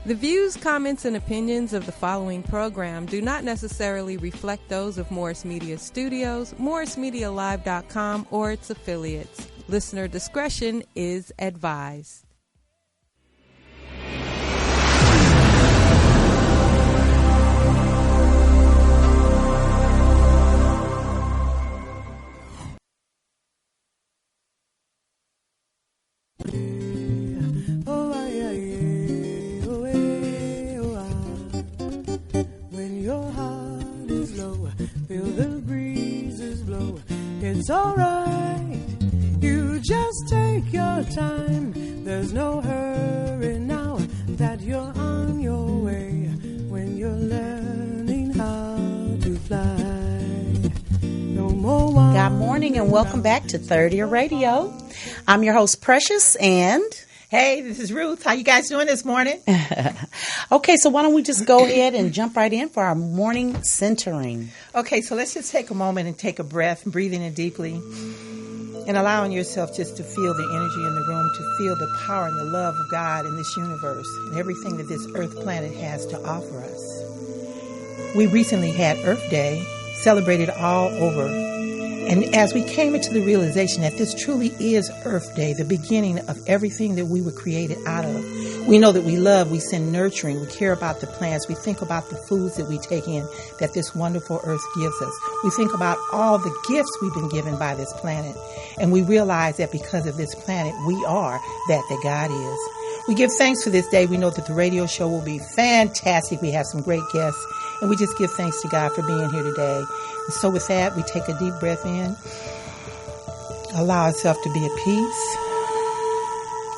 The views, comments, and opinions of the following program do not necessarily reflect those of Morris Media Studios, MorrisMediaLive.com, or its affiliates. Listener discretion is advised. It's alright, you just take your time. There's no hurry now that you're on your way. When you're learning how to fly, no more wine. Good morning and welcome back to Third Ear Radio. I'm your host Precious and... Hey, this is Ruth. How you guys doing this morning? Okay, so why don't we just go ahead and jump right in for our morning centering. Okay, so let's just take a moment and take a breath, breathing in deeply, and allowing yourself just to feel the energy in the room, to feel the power and the love of God in this universe and everything that this earth planet has to offer us. We recently had Earth Day, celebrated all over. And as we came into the realization that this truly is Earth Day, the beginning of everything that we were created out of, we know that we love, we send nurturing, we care about the plants, we think about the foods that we take in that this wonderful earth gives us. We think about all the gifts we've been given by this planet. And we realize that because of this planet, we are that God is. We give thanks for this day. We know that the radio show will be fantastic. We have some great guests. And we just give thanks to God for being here today. And so with that, we take a deep breath in, allow ourselves to be at peace,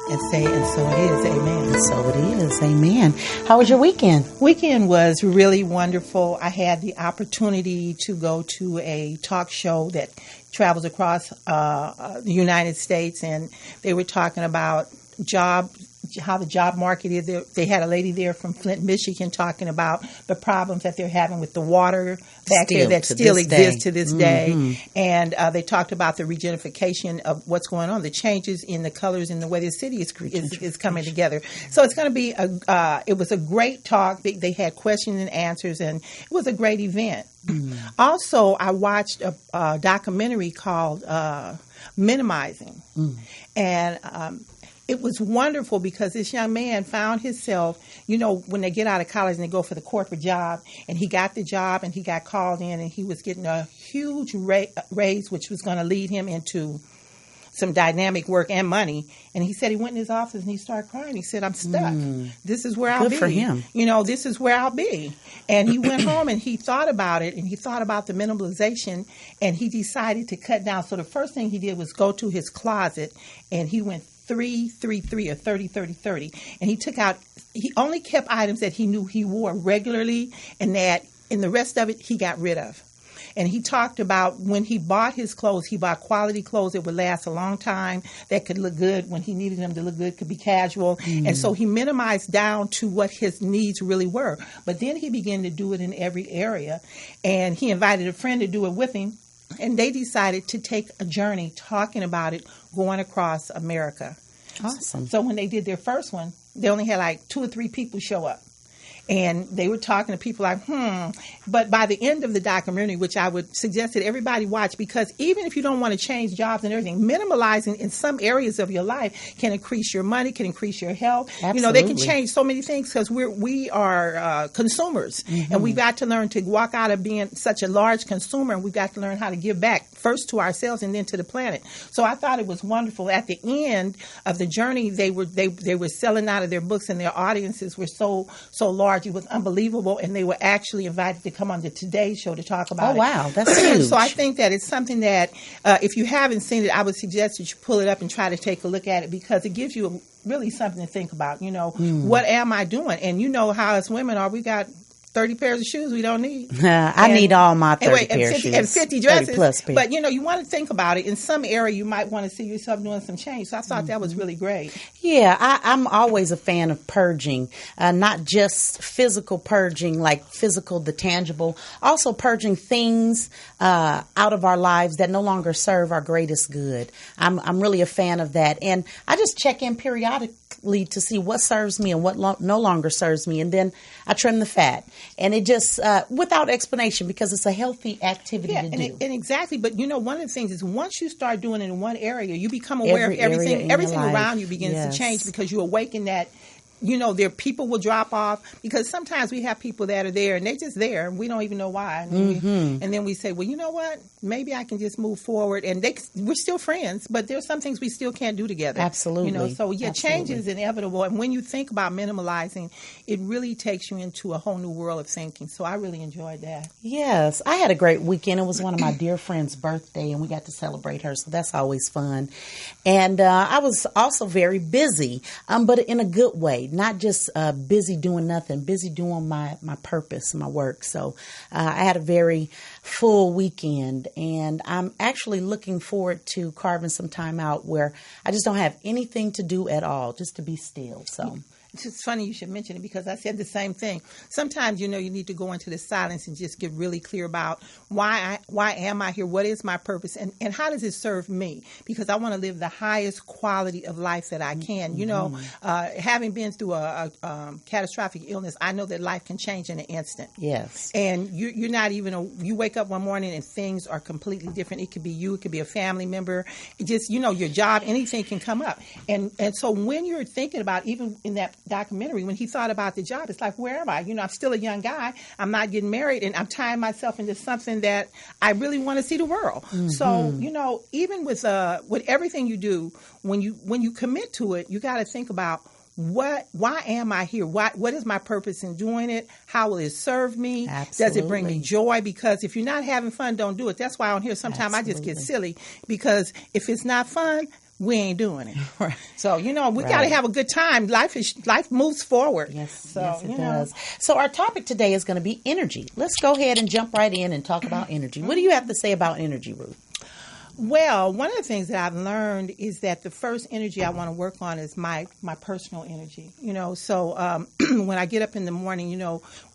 and say, and so it is, amen. And so it is, amen. How was your weekend? Weekend was really wonderful. I had the opportunity to go to a talk show that travels across the United States, and they were talking about how the job market is. They had a lady there from Flint, Michigan, talking about the problems that they're having with the water back there that still exists to this day. And they talked about the regentrification of what's going on, the changes in the colors and the way the city is coming together. So it's going to be it was a great talk. They had questions and answers, and it was a great event. Also, I watched a documentary called Minimizing. And it was wonderful because this young man found himself, when they get out of college and they go for the corporate job, and he got the job and he got called in and he was getting a huge raise, which was going to lead him into some dynamic work and money. And he said he went in his office and he started crying. He said, I'm stuck. This is where I'll be. Good for him. This is where I'll be. And he went home and he thought about it, and he thought about the minimalization, and he decided to cut down. So the first thing he did was go to his closet, and he went 3-3-3 or 30-30-30. And he only kept items that he knew he wore regularly, and that in the rest of it he got rid of. And he talked about when he bought his clothes, he bought quality clothes that would last a long time, that could look good when he needed them to look good, could be casual. And so he minimized down to what his needs really were. But then he began to do it in every area. And he invited a friend to do it with him. And they decided to take a journey talking about it, going across America. Awesome. So when they did their first one, they only had like 2 or 3 people show up. And they were talking to people like, But by the end of the documentary, which I would suggest that everybody watch, because even if you don't want to change jobs and everything, minimalizing in some areas of your life can increase your money, can increase your health. Absolutely. They can change so many things because we are consumers. And we've got to learn to walk out of being such a large consumer, and we've got to learn how to give back first to ourselves and then to the planet. So I thought it was wonderful. At the end of the journey, they were selling out of their books, and their audiences were so large. It was unbelievable, and they were actually invited to come on the Today Show to talk about it. Oh, wow. That's huge. So I think that it's something that if you haven't seen it, I would suggest that you pull it up and try to take a look at it, because it gives you really something to think about. What am I doing? And how as women we got 30 pairs of shoes we don't need. I need all my 30 pairs of shoes. And 50 dresses. 30 plus pairs. But, you want to think about it. In some area, you might want to see yourself doing some change. So I thought that was really great. Yeah, I'm always a fan of purging, not just physical purging, like physical, the tangible, also purging things out of our lives that no longer serve our greatest good. I'm really a fan of that. And I just check in periodically critically to see what serves me and what no longer serves me. And then I trim the fat. And it just, without explanation, because it's a healthy activity to do. And exactly. But, one of the things is once you start doing it in one area, you become aware of everything. Everything around you begins to change because you awaken that. There people will drop off because sometimes we have people that are there and they're just there and we don't even know why. And then we say, well, you know what? Maybe I can just move forward. And we're still friends, but there's some things we still can't do together. Absolutely. Change is inevitable. And when you think about minimalizing, it really takes you into a whole new world of thinking. So I really enjoyed that. Yes. I had a great weekend. It was one of my dear friend's birthday and we got to celebrate her. So that's always fun. And I was also very busy, but in a good way. Not just busy doing nothing, busy doing my purpose, my work. So I had a very full weekend, and I'm actually looking forward to carving some time out where I just don't have anything to do at all, just to be still. So. It's funny you should mention it because I said the same thing. Sometimes, you need to go into the silence and just get really clear about why am I here? What is my purpose? And how does it serve me? Because I want to live the highest quality of life that I can. Having been through a catastrophic illness, I know that life can change in an instant. Yes. And you're not even, you wake up one morning and things are completely different. It could be you, it could be a family member. It just, your job, anything can come up. And so when you're thinking about, even in that documentary, when he thought about the job, it's like, where am I? I'm still a young guy. I'm not getting married, and I'm tying myself into something that I really want to see the world. So, even with everything you do, when you commit to it, you got to think about why am I here? What is my purpose in doing it? How will it serve me? Absolutely. Does it bring me joy? Because if you're not having fun, don't do it. That's why on here sometimes I just get silly, because if it's not fun, we ain't doing it. Right. So, we got to have a good time. Life moves forward. Yes, it does. So our topic today is going to be energy. Let's go ahead and jump right in and talk about energy. What do you have to say about energy, Ruth? Well, one of the things that I've learned is that the first energy I want to work on is my personal energy. So when I get up in the morning,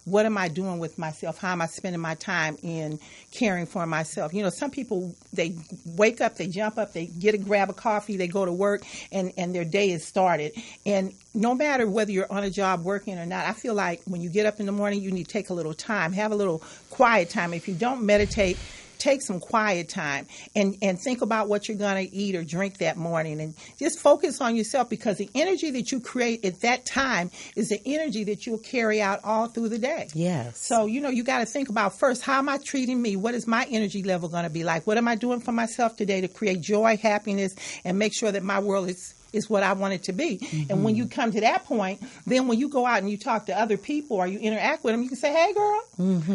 what am I doing with myself? How am I spending my time in caring for myself? Some people, they wake up, they jump up, they grab a coffee, they go to work, and their day is started. And no matter whether you're on a job working or not, I feel like when you get up in the morning, you need to take a little time, have a little quiet time. If you don't meditate, take some quiet time and think about what you're going to eat or drink that morning, and just focus on yourself, because the energy that you create at that time is the energy that you'll carry out all through the day. Yes. So, you got to think about first, how am I treating me? What is my energy level going to be like? What am I doing for myself today to create joy, happiness, and make sure that my world is what I want it to be. And when you come to that point, then when you go out and you talk to other people or you interact with them, you can say, hey, girl,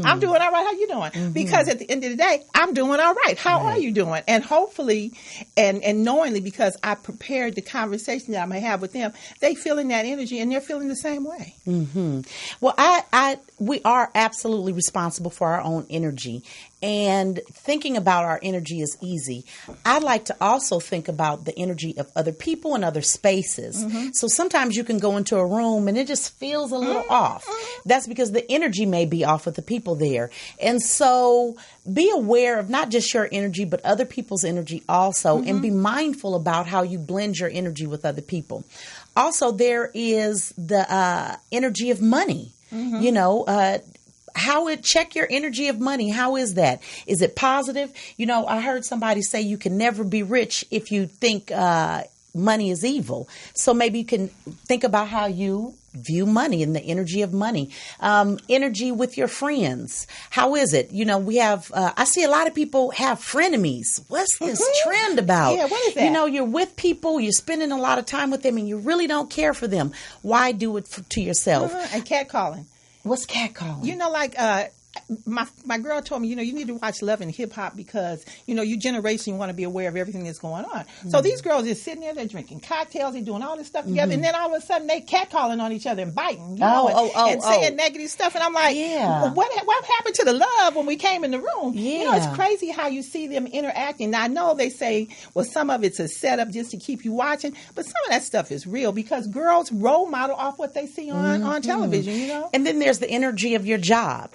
I'm doing all right. How you doing? Because at the end of the day, I'm doing all right. How are you doing? And hopefully and knowingly, because I prepared the conversation that I'm going to have with them, they feeling that energy and they're feeling the same way. Well, we are absolutely responsible for our own energy. And thinking about our energy is easy. I like to also think about the energy of other people and other spaces. So sometimes you can go into a room and it just feels a little off. That's because the energy may be off with the people there. And so be aware of not just your energy, but other people's energy also, and be mindful about how you blend your energy with other people. Also, there is the energy of money. Check your energy of money. How is that? Is it positive? I heard somebody say you can never be rich if you think money is evil. So maybe you can think about how you view money and the energy of money. Energy with your friends. How is it? We have, I see a lot of people have frenemies. What's this trend about? Yeah, what is that? You're with people, you're spending a lot of time with them, and you really don't care for them. Why do it to yourself? And catcalling. What's catcalling? My girl told me, you need to watch Love and Hip Hop because, your generation, you want to be aware of everything that's going on. So these girls are sitting there, they're drinking cocktails, they're doing all this stuff together, and then all of a sudden they catcalling on each other and biting, and saying negative stuff. And I'm like, what happened to the love when we came in the room? Yeah. It's crazy how you see them interacting. Now, I know they say, well, some of it's a setup just to keep you watching, but some of that stuff is real because girls role model off what they see on television, And then there's the energy of your job.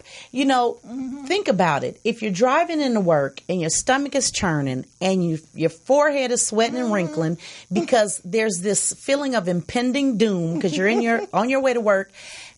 Think about it. If you're driving into work and your stomach is churning and your forehead is sweating and wrinkling because there's this feeling of impending doom because you're on your way to work,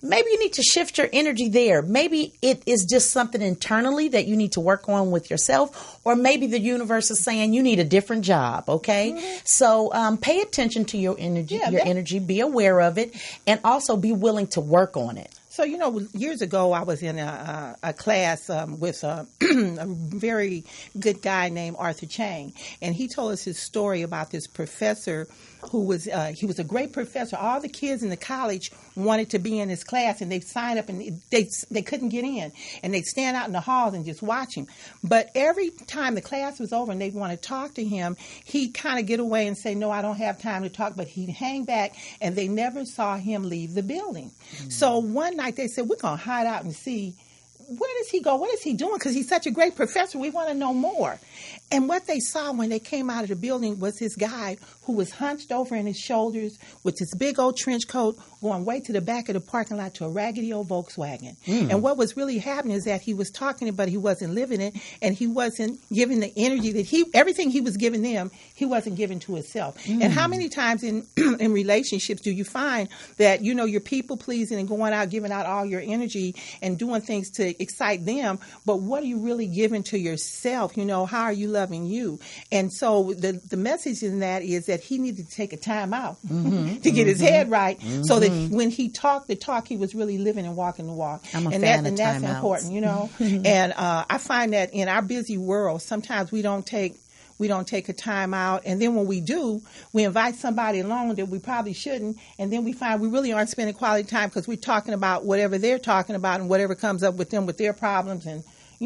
maybe you need to shift your energy there. Maybe it is just something internally that you need to work on with yourself, or maybe the universe is saying you need a different job, okay? So pay attention to your energy, be aware of it, and also be willing to work on it. So, years ago, I was in a class with a very good guy named Arthur Chang, and he told us his story about this professor who was he was a great professor. All the kids in the college wanted to be in his class, and they signed up, and they couldn't get in, and they'd stand out in the halls and just watch him. But every time the class was over and they'd want to talk to him, he'd kind of get away and say, "No, I don't have time to talk," but he'd hang back, and they never saw him leave the building. So one night they said, "We're going to hide out and see, where does he go? What is he doing? Because he's such a great professor. We want to know more." And what they saw when they came out of the building was this guy who was hunched over in his shoulders with this big old trench coat going way to the back of the parking lot to a raggedy old Volkswagen. And what was really happening is that he was talking, but he wasn't living it, and he wasn't giving the energy that everything he was giving them, he wasn't giving to himself. And how many times in relationships do you find that, you're people pleasing and going out, giving out all your energy and doing things to excite them, but what are you really giving to yourself? How are you loving you? And so the message in that is that he needed to take a time out to get his head right, so that when he talked the talk, he was really living and walking the walk. And that's important, And I find that in our busy world, sometimes we don't take a time out, and then when we do, we invite somebody along that we probably shouldn't, and then we find we really aren't spending quality time because we're talking about whatever they're talking about and whatever comes up with them with their problems and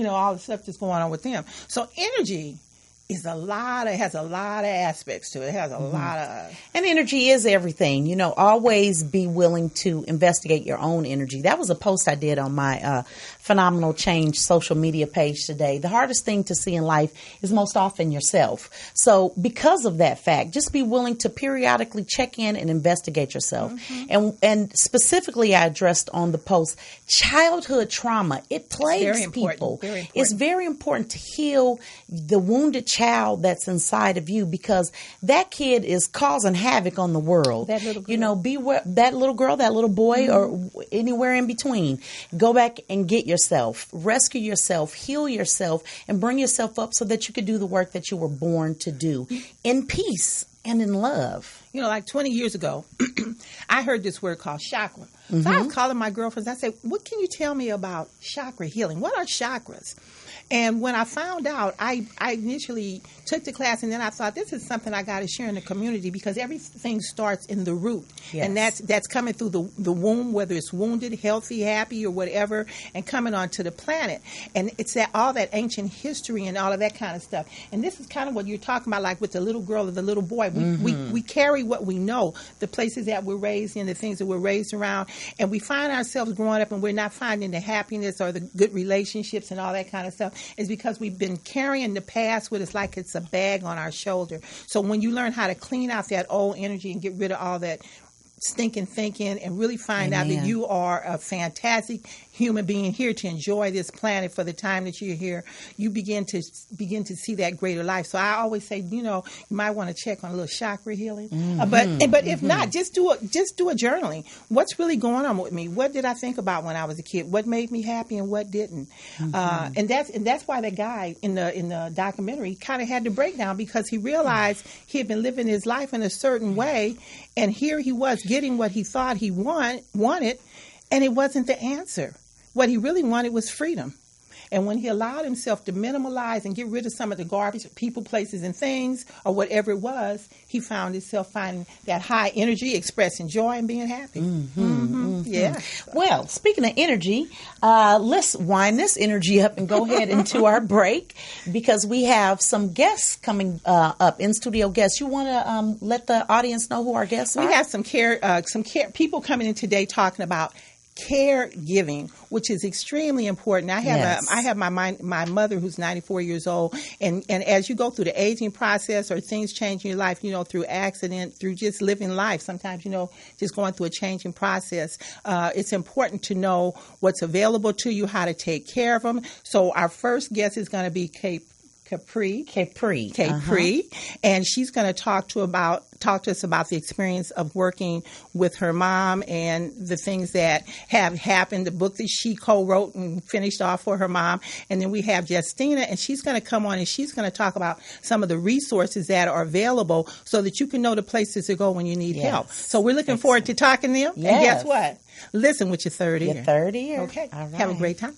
all the stuff that's going on with them. So energy has a lot of aspects to it. It has a lot of... And energy is everything. Always be willing to investigate your own energy. That was a post I did on my Phenomenal Change social media page today. The hardest thing to see in life is most often yourself. So because of that fact, just be willing to periodically check in and investigate yourself. And specifically, I addressed on the post, childhood trauma. It plagues people. Very important. It's very important to heal the wounded child that's inside of you, because that kid is causing havoc on the world. That little girl. Beware that little girl, that little boy, or anywhere in between. Go back and get yourself, rescue yourself, heal yourself, and bring yourself up so that you could do the work that you were born to do in peace and in love. Like 20 years ago, I heard this word called chakra. So I was calling my girlfriends. I said, "What can you tell me about chakra healing? What are chakras?" And when I found out, I initially took the class, and then I thought, this is something I got to share in the community, because everything starts in the root. Yes. And that's coming through the womb, whether it's wounded, healthy, happy, or whatever, and coming onto the planet. And it's all that ancient history and all of that kind of stuff. And this is kind of what you're talking about, like with the little girl or the little boy. We carry what we know, the places that we're raised in, the things that we're raised around, and we find ourselves growing up and we're not finding the happiness or the good relationships and all that kind of stuff. Is because we've been carrying the past with us like it's a bag on our shoulder. So when you learn how to clean out that old energy and get rid of all that stinking thinking and really find out that you are a fantastic human being here to enjoy this planet for the time that you're here, you begin to see that greater life. So I always say, you might want to check on a little chakra healing. But if not, just do a journaling. What's really going on with me? What did I think about when I was a kid? What made me happy and what didn't? And that's why the guy in the documentary kind of had to break down, because he realized he had been living his life in a certain way, and here he was getting what he thought he wanted, and it wasn't the answer. What he really wanted was freedom. And when he allowed himself to minimalize and get rid of some of the garbage, people, places, and things, or whatever it was, he found himself finding that high energy, expressing joy, and being happy. Yeah. Well, speaking of energy, let's wind this energy up and go ahead into our break, because we have some guests coming up, in-studio guests. You want to let the audience know who our guests are? We have some care people coming in today talking about caregiving, which is extremely important. I have my mother who's 94 years old, and as you go through the aging process or things change in your life, through accident, through just living life, sometimes just going through a changing process, it's important to know what's available to you, how to take care of them. So our first guest is going to be Capri, and she's going to talk to us about the experience of working with her mom and the things that have happened, the book that she co-wrote and finished off for her mom. And then we have Justina, and she's going to come on and she's going to talk about some of the resources that are available so that you can know the places to go when you need help. So we're looking forward to talking to them. Yes. And guess what? Listen with your third ear. Your third ear. Okay. All right. Have a great time.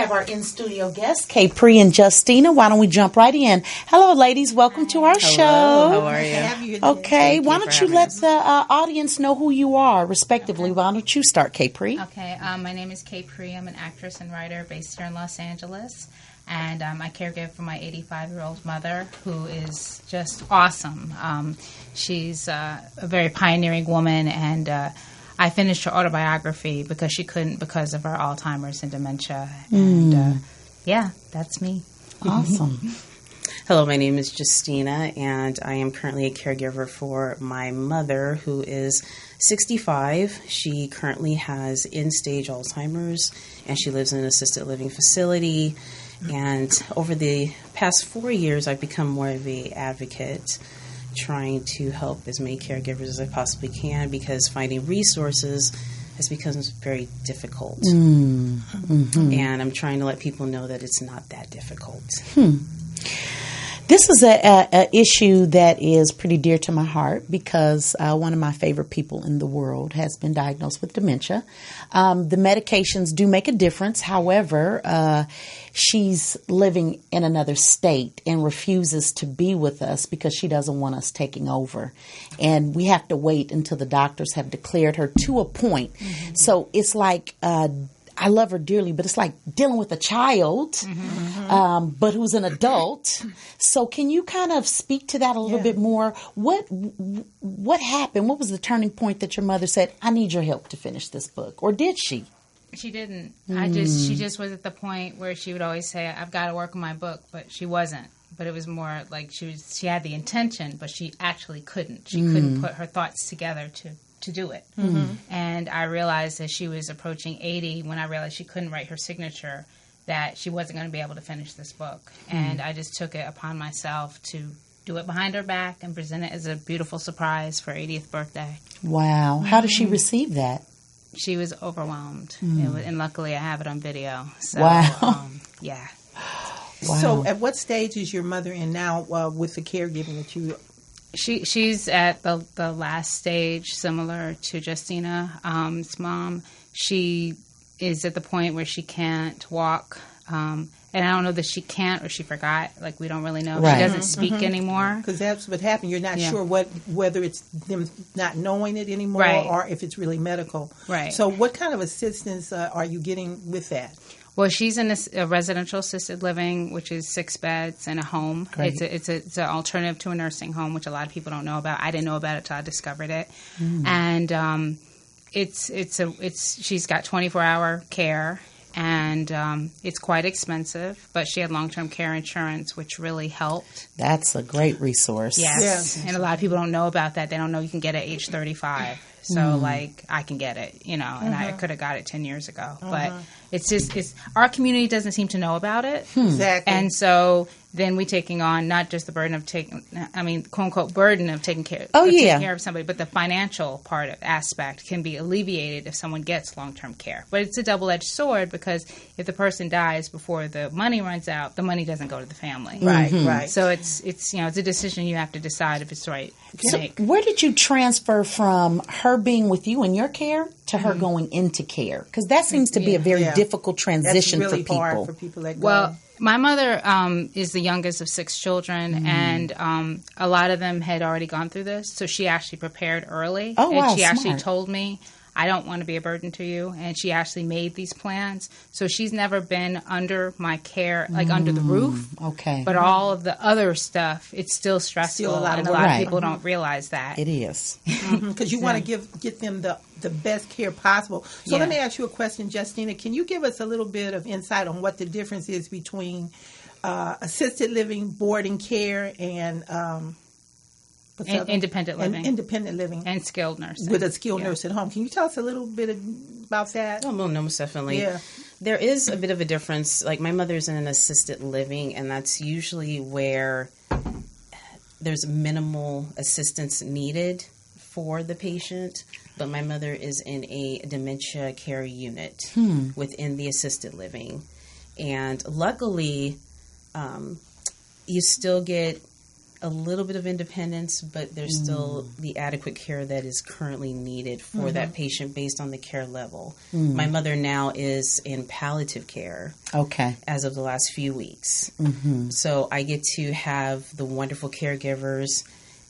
Our in-studio guests, Capri and Justina. Why don't we jump right in? Hello, ladies. Welcome to our show. How are you? Okay. Why don't you let the audience know who you are, respectively? Why don't you start, Capri? Okay. My name is Capri. I'm an actress and writer based here in Los Angeles. And I caregiver for my 85-year-old mother, who is just awesome. She's a very pioneering woman, and I finished her autobiography because she couldn't because of her Alzheimer's and dementia. And, that's me. Awesome. Hello, my name is Justina, and I am currently a caregiver for my mother, who is 65. She currently has end-stage Alzheimer's, and she lives in an assisted living facility. And over the past 4 years, I've become more of an advocate, trying to help as many caregivers as I possibly can, because finding resources has become very difficult. Mm-hmm. And I'm trying to let people know that it's not that difficult. This is a issue that is pretty dear to my heart because one of my favorite people in the world has been diagnosed with dementia. The medications do make a difference. However, she's living in another state and refuses to be with us because she doesn't want us taking over. And we have to wait until the doctors have declared her to a point. Mm-hmm. So it's like I love her dearly, but it's like dealing with a child, but who's an adult. So can you kind of speak to that a little bit more? What happened? What was the turning point that your mother said, I need your help to finish this book? Or did she? She didn't. She just was at the point where she would always say, I've got to work on my book, but she wasn't. But it was more like she had the intention, but she actually couldn't. She couldn't put her thoughts together to do it. Mm-hmm. And I realized as she was approaching 80, when I realized she couldn't write her signature, that she wasn't going to be able to finish this book. And I just took it upon myself to do it behind her back and present it as a beautiful surprise for her 80th birthday. Wow. How did she receive that? She was overwhelmed. And luckily I have it on video. So, Wow. Yeah. Wow. So, at what stage is your mother in now with the caregiving that you? She's at the last stage, similar to Justina's mom. She is at the point where she can't walk. And I don't know that she can't or she forgot. Like, we don't really know. Right. She doesn't speak anymore. Because that's what happened. You're not Yeah. sure whether it's them not knowing it anymore Right. or if it's really medical. Right. So, what kind of assistance are you getting with that? Well, she's in a residential assisted living, which is 6 beds and a home. Great. It's an alternative to a nursing home, which a lot of people don't know about. I didn't know about it till I discovered it. And she's got 24-hour care, and it's quite expensive. But she had long-term care insurance, which really helped. That's a great resource. Yes, Yeah. and a lot of people don't know about that. They don't know you can get it at age 35. So, like, I can get it, and I could have got it 10 years ago. But it's our community doesn't seem to know about it. Exactly. And so then we taking on not just the burden of quote unquote burden of taking care of somebody, but the financial aspect can be alleviated if someone gets long-term care. But it's a double-edged sword, because if the person dies before the money runs out, the money doesn't go to the family. Right. So it's a decision you have to decide if it's the right to make. Where did you transfer from her being with you in your care to her going into care? Because that seems to be a very difficult transition That's really for people. hard for people that go. Well, my mother is the youngest of 6 children, and a lot of them had already gone through this. So she actually prepared early. Oh, wow, and she actually smart. told me, I don't want to be a burden to you. And she actually made these plans. So she's never been under my care, like under the roof. Okay. But all of the other stuff, it's still stressful. Still a lot of and a work. lot Right. of people don't realize that. It is. because you want to get them the best care possible. So Yeah. let me ask you a question, Justina. Can you give us a little bit of insight on what the difference is between assisted living, boarding care, and what's the other? Independent living. And independent living And skilled nursing. with a skilled nurse at home. Can you tell us a little bit about that? Oh, no, most definitely. Yeah. There is a bit of a difference. Like, my mother's in an assisted living, and that's usually where there's minimal assistance needed for the patient. But my mother is in a dementia care unit within the assisted living. And luckily, you still get a little bit of independence, but there's still the adequate care that is currently needed for that patient based on the care level. My mother now is in palliative care Okay. as of the last few weeks. So I get to have the wonderful caregivers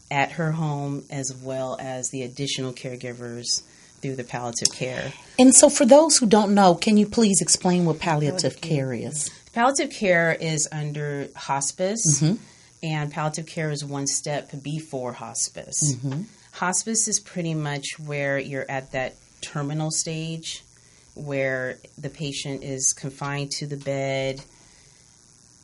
at her home, as well as the additional caregivers through the palliative care. And so, for those who don't know, can you please explain what palliative care is? Palliative care is under hospice, and palliative care is one step before hospice. Hospice is pretty much where you're at that terminal stage where the patient is confined to the bed.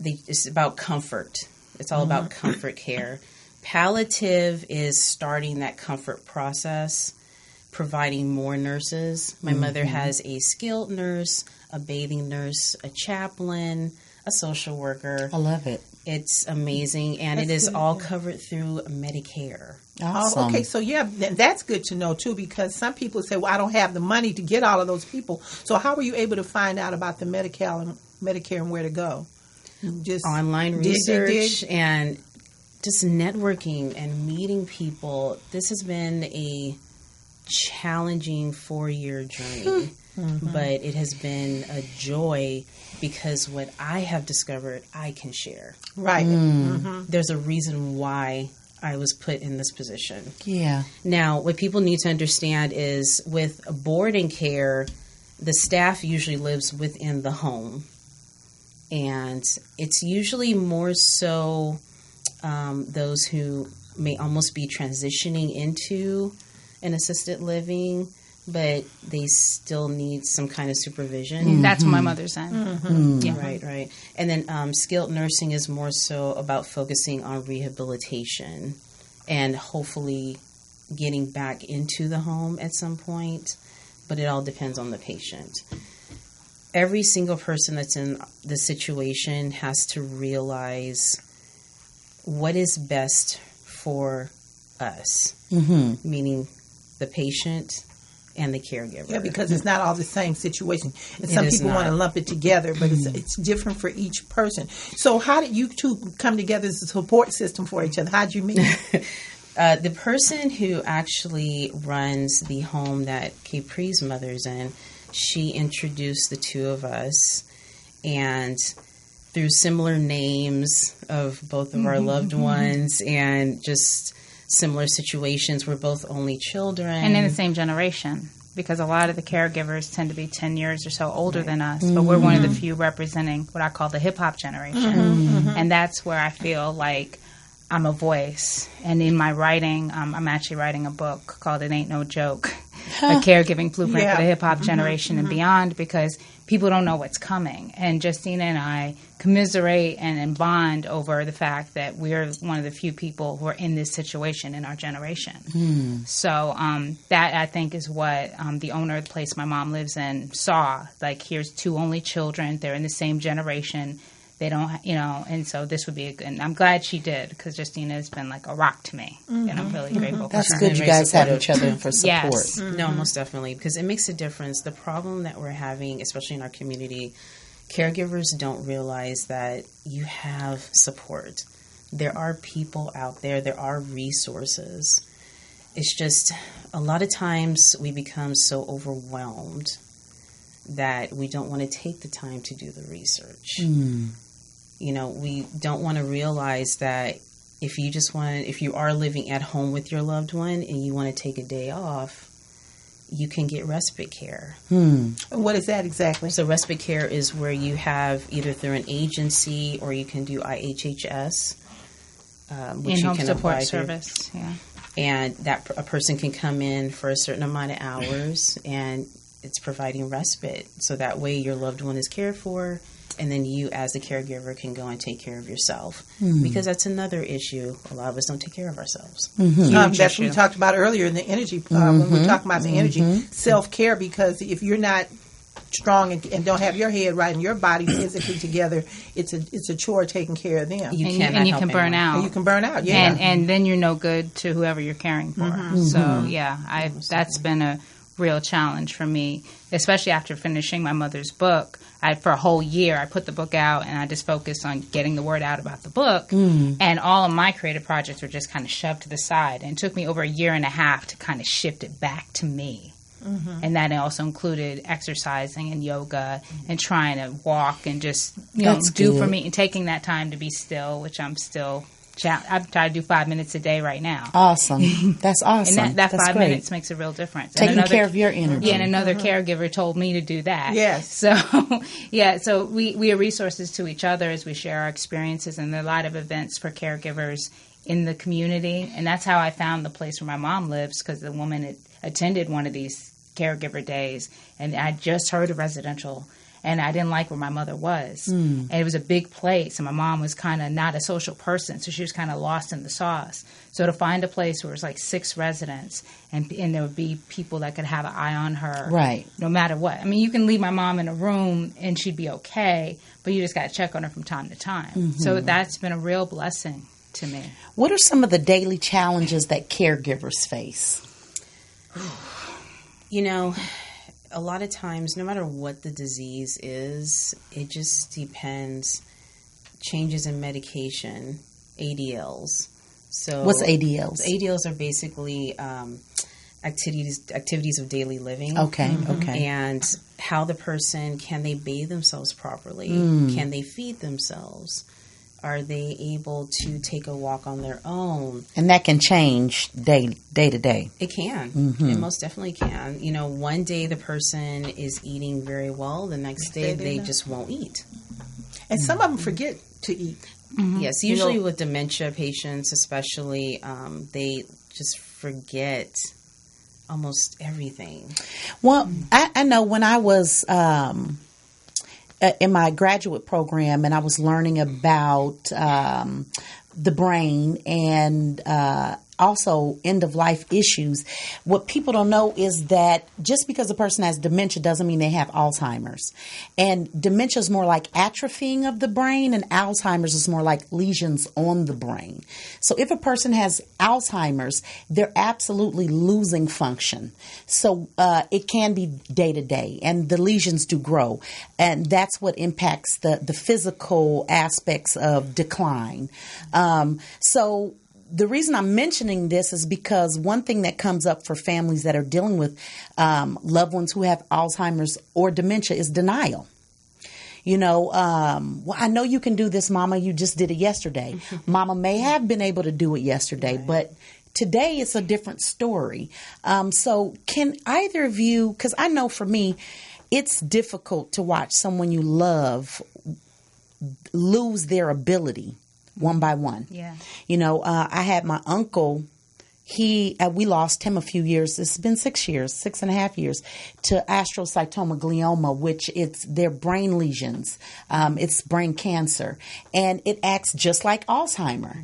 It's about comfort. It's all about comfort care. Palliative is starting that comfort process, providing more nurses. My mother has a skilled nurse, a bathing nurse, a chaplain, a social worker. I love it. It's amazing, and it is all covered through Medicare. Awesome. Oh, okay, so that's good to know too, because some people say, "Well, I don't have the money to get all of those people." So, how were you able to find out about the Medicare and where to go? Just Online research and just networking and meeting people. This has been a challenging 4-year journey, but it has been a joy because what I have discovered, I can share. Right. There's a reason why I was put in this position. Yeah. Now, what people need to understand is with boarding care, the staff usually lives within the home. And it's usually more so those who may almost be transitioning into an assisted living, but they still need some kind of supervision. That's what my mother said. Yeah. Right. And then skilled nursing is more so about focusing on rehabilitation and hopefully getting back into the home at some point, but it all depends on the patient. Every single person that's in the situation has to realize what is best for us, meaning the patient and the caregiver. Yeah, because it's not all the same situation. And some people want to lump it together, but it's different for each person. So how did you two come together as a support system for each other? How did you meet? The person who actually runs the home that Capri's mother's in, she introduced the two of us, and through similar names of both of our loved ones and just similar situations, we're both only children. And in the same generation, because a lot of the caregivers tend to be 10 years or so older than us, but we're one of the few representing what I call the hip-hop generation. And that's where I feel like I'm a voice. And in my writing, I'm actually writing a book called It Ain't No Joke, a caregiving blueprint for the hip-hop generation and beyond, because people don't know what's coming. And Justina and I commiserate and bond over the fact that we're one of the few people who are in this situation in our generation. So that, I think, is what the owner of the place my mom lives in saw. Like, here's two only children. They're in the same generation. They don't, and so this would be a good, and I'm glad she did, because Justina has been like a rock to me, and I'm really grateful for her. That's good you guys have each other for support. Yes. No, most definitely, because it makes a difference. The problem that we're having, especially in our community, caregivers don't realize that you have support. There are people out there. There are resources. It's just a lot of times we become so overwhelmed that we don't want to take the time to do the research. We don't want to realize that if you are living at home with your loved one and you want to take a day off, you can get respite care. What is that exactly? So respite care is where you have either through an agency or you can do IHHS, which you In-home can support apply service, and that a person can come in for a certain amount of hours, and it's providing respite. So that way your loved one is cared for, and then you as a caregiver can go and take care of yourself. Because that's another issue. A lot of us don't take care of ourselves. That's what we talked about earlier in the energy, when we talked about the energy, self-care, because if you're not strong and don't have your head right and your body physically together, it's a chore taking care of them. and you can burn out. And you can burn out, yeah. And then you're no good to whoever you're caring for. So, that's been a real challenge for me, especially after finishing my mother's book. For a whole year, I put the book out, and I just focused on getting the word out about the book. And all of my creative projects were just kind of shoved to the side. And it took me over a year and a half to kind of shift it back to me. And that also included exercising and yoga and trying to walk and just, do for me, and taking that time to be still, which I'm still I try to do 5 minutes a day right now. Awesome. That's awesome. And that That's 5 great. minutes makes a real difference. Taking care of your energy. Yeah, and another caregiver told me to do that. Yes. So, so we are resources to each other as we share our experiences, and there are a lot of events for caregivers in the community. And that's how I found the place where my mom lives, because the woman had attended one of these caregiver days, and I just heard of residential, and I didn't like where my mother was. And it was a big place, and my mom was kind of not a social person, so she was kind of lost in the sauce. So to find a place where it was like 6 residents, and there would be people that could have an eye on her, right, no matter what. I mean, you can leave my mom in a room and she'd be okay, but you just got to check on her from time to time. So that's been a real blessing to me. What are some of the daily challenges that caregivers face? A lot of times, no matter what the disease is, it just depends. Changes in medication, ADLs. So what's ADLs? ADLs are basically activities of daily living. Okay. And how the person, can they bathe themselves properly? Can they feed themselves? Are they able to take a walk on their own? And that can change day to day. It can. It most definitely can. One day the person is eating very well. The next day they just won't eat. And some of them forget to eat. Yes, usually with dementia patients especially, they just forget almost everything. Well, I know when I was in my graduate program, and I was learning about the brain, and also end of life issues. What people don't know is that just because a person has dementia doesn't mean they have Alzheimer's. And dementia is more like atrophying of the brain, and Alzheimer's is more like lesions on the brain. So if a person has Alzheimer's, they're absolutely losing function. So it can be day to day, and the lesions do grow. And that's what impacts the physical aspects of decline. So the reason I'm mentioning this is because one thing that comes up for families that are dealing with loved ones who have Alzheimer's or dementia is denial. Well, I know you can do this, Mama. You just did it yesterday. Mama may have been able to do it yesterday, but today it's a different story. So can either of you, because I know for me, it's difficult to watch someone you love lose their ability one by one. Yeah. I had my uncle, we lost him a few years. It's been 6.5 years, to astrocytoma glioma, which they're brain lesions. It's brain cancer. And it acts just like Alzheimer,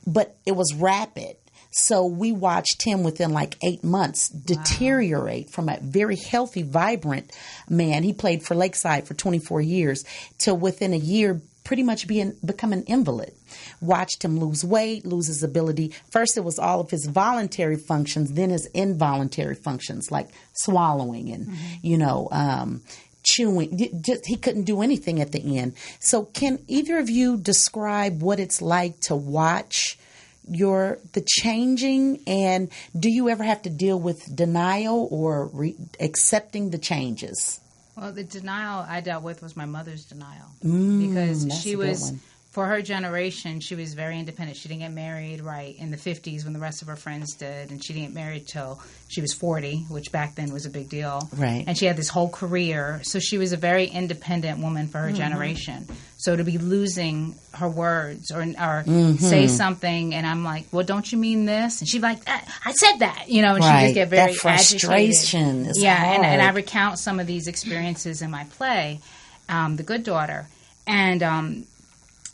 but it was rapid. So we watched him within like 8 months deteriorate from a very healthy, vibrant man. He played for Lakeside for 24 years to within a year pretty much become an invalid. Watched him lose weight, lose his ability. First, it was all of his voluntary functions, then his involuntary functions like swallowing and, chewing. He couldn't do anything at the end. So can either of you describe what it's like to watch the changing, and do you ever have to deal with denial or accepting the changes? Well, the denial I dealt with was my mother's denial, because she was, for her generation, she was very independent. She didn't get married in the 50s when the rest of her friends did, and she didn't get married till she was 40, which back then was a big deal. Right. And she had this whole career, so she was a very independent woman for her generation. So to be losing her words or say something, and I'm like, well, don't you mean this? And she's like, I said that, and she just get very that frustration agitated. Is hard. And I recount some of these experiences in my play, The Good Daughter, and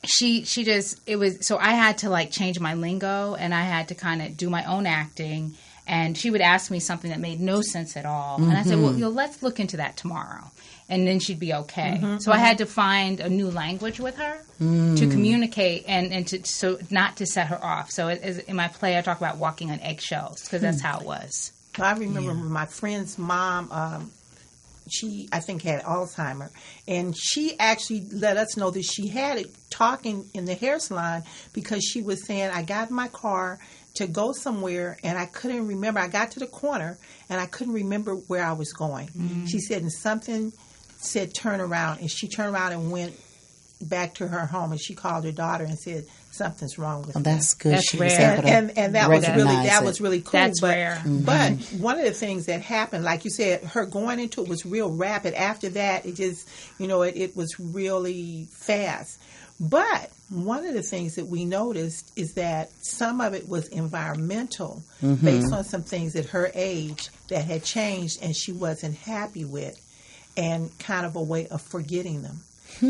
she just, it was, so I had to change my lingo, and I had to kind of do my own acting, and she would ask me something that made no sense at all, and I said, well, let's look into that tomorrow. And then she'd be okay. So I had to find a new language with her to communicate and so not to set her off. So in my play, I talk about walking on eggshells because that's how it was. I remember my friend's mom, she, I think, had Alzheimer's. And she actually let us know that she had it talking in the hair salon because she was saying, I got in my car to go somewhere, and I couldn't remember. I got to the corner, and I couldn't remember where I was going. She said, and something said turn around, and she turned around and went back to her home, and she called her daughter and said something's wrong with me. That's good. That's she rare. was able to and that was really cool. That's rare. But one of the things that happened, like you said, her going into it was real rapid. After that, it just it was really fast. But one of the things that we noticed is that some of it was environmental, based on some things at her age that had changed and she wasn't happy with, and kind of a way of forgetting them.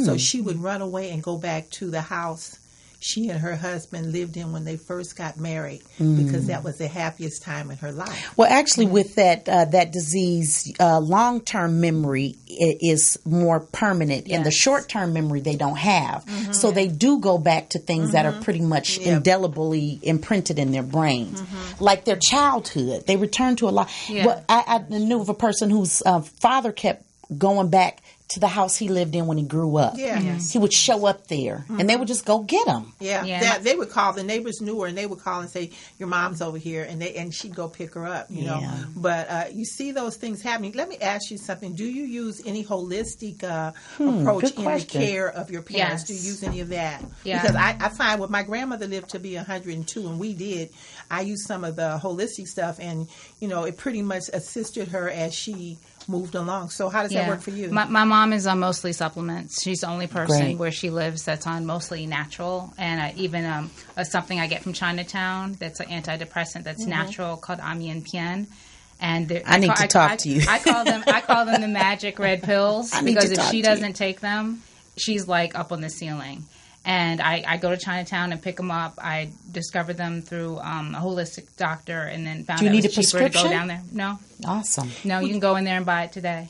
So she would run away and go back to the house she and her husband lived in when they first got married, because that was the happiest time in her life. Well, actually, with that disease, long-term memory is more permanent, and the short-term memory they don't have. So they do go back to things that are pretty much indelibly imprinted in their brains, like their childhood. They return to a lot. Well, I knew of a person whose father kept going back to the house he lived in when he grew up. He would show up there, and they would just go get him. They would call. The neighbors knew her, and they would call and say, "Your mom's over here," and she'd go pick her up. You know, but you see those things happening. Let me ask you something. Do you use any holistic approach in the care of your parents? Do you use any of that? Because I find when my grandmother lived to be 102, and we did, I used some of the holistic stuff, and it pretty much assisted her as she moved along. So how does that work for you? My mom is on mostly supplements. She's the only person where she lives that's on mostly natural. And even something I get from Chinatown that's an antidepressant that's natural called Amienpian. And I need to talk to you. I call them the magic red pills, because if she doesn't take them, she's like up on the ceiling. And I go to Chinatown and pick them up. I discovered them through a holistic doctor, and then found Do you out need it was a cheaper to go prescription? down there. No, Awesome. no, you can go in there and buy it today.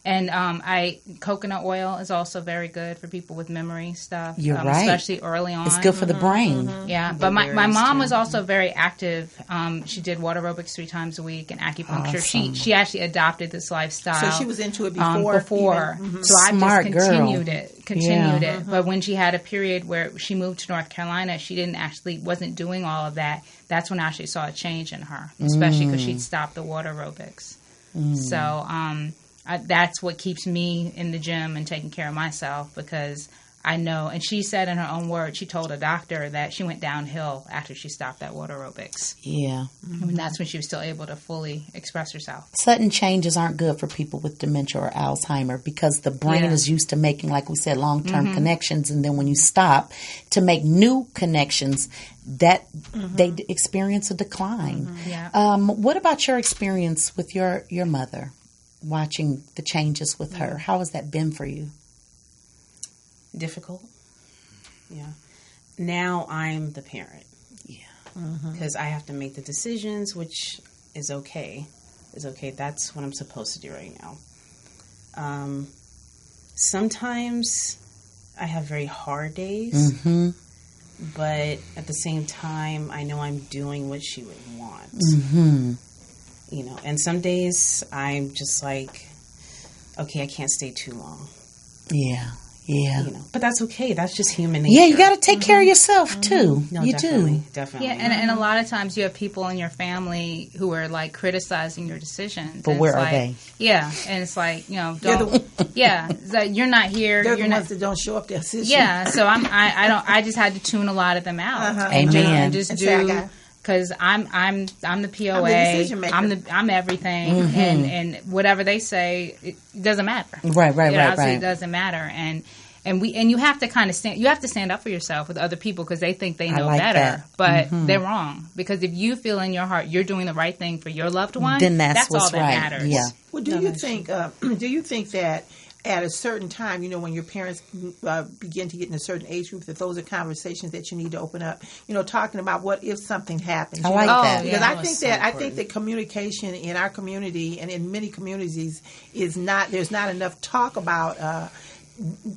And coconut oil is also very good for people with memory stuff. You're right. Especially early on. It's good for the brain. Yeah, but my mom was also very active. She did water aerobics 3 times a week and acupuncture. Awesome. She actually adopted this lifestyle. So she was into it before. So I Smart just girl. continued it. But when she had a period where she moved to North Carolina, she wasn't doing all of that. That's when I actually saw a change in her, especially because she'd stopped the water aerobics. So that's what keeps me in the gym and taking care of myself, because I know, and she said in her own words, she told a doctor that she went downhill after she stopped that water aerobics. Yeah. And that's when she was still able to fully express herself. Sudden changes aren't good for people with dementia or Alzheimer, because the brain is used to making, like we said, long-term connections, and then when you stop to make new connections, that they experience a decline. Yeah. What about your experience with your mother, watching the changes with her? How has that been for you? Difficult. Yeah. Now I'm the parent. Yeah. Because I have to make the decisions, which is okay. That's what I'm supposed to do right now. Sometimes I have very hard days, but at the same time, I know I'm doing what she would want. You know, and some days I'm just like, okay, I can't stay too long. Yeah. Yeah. You know, but that's okay. That's just human nature. Yeah, you got to take care of yourself too. No, you definitely, do. definitely. Yeah, and a lot of times you have people in your family who are like criticizing your decisions. But And where it's are like, they? Yeah, and it's like, you know, don't. Yeah, it's like, you're not here. They're You're the not. ones that don't show up to assist you. Yeah, so I just had to tune a lot of them out. Amen. And just And say, I do. got- Because I'm the POA. I'm the decision maker. I'm everything, and whatever they say, it doesn't matter. Right. It absolutely doesn't matter, and you have to kind of stand up for yourself with other people, because they think they know like better, that. but they're wrong. Because if you feel in your heart you're doing the right thing for your loved one, Then that's all what's that right. matters. Yeah. Well, do you think that at a certain time, you know, when your parents begin to get in a certain age group, that those are conversations that you need to open up? You know, talking about what if something happens. I you like know? that. Because Yeah. I think that communication in our community and in many communities is not. There's not enough talk about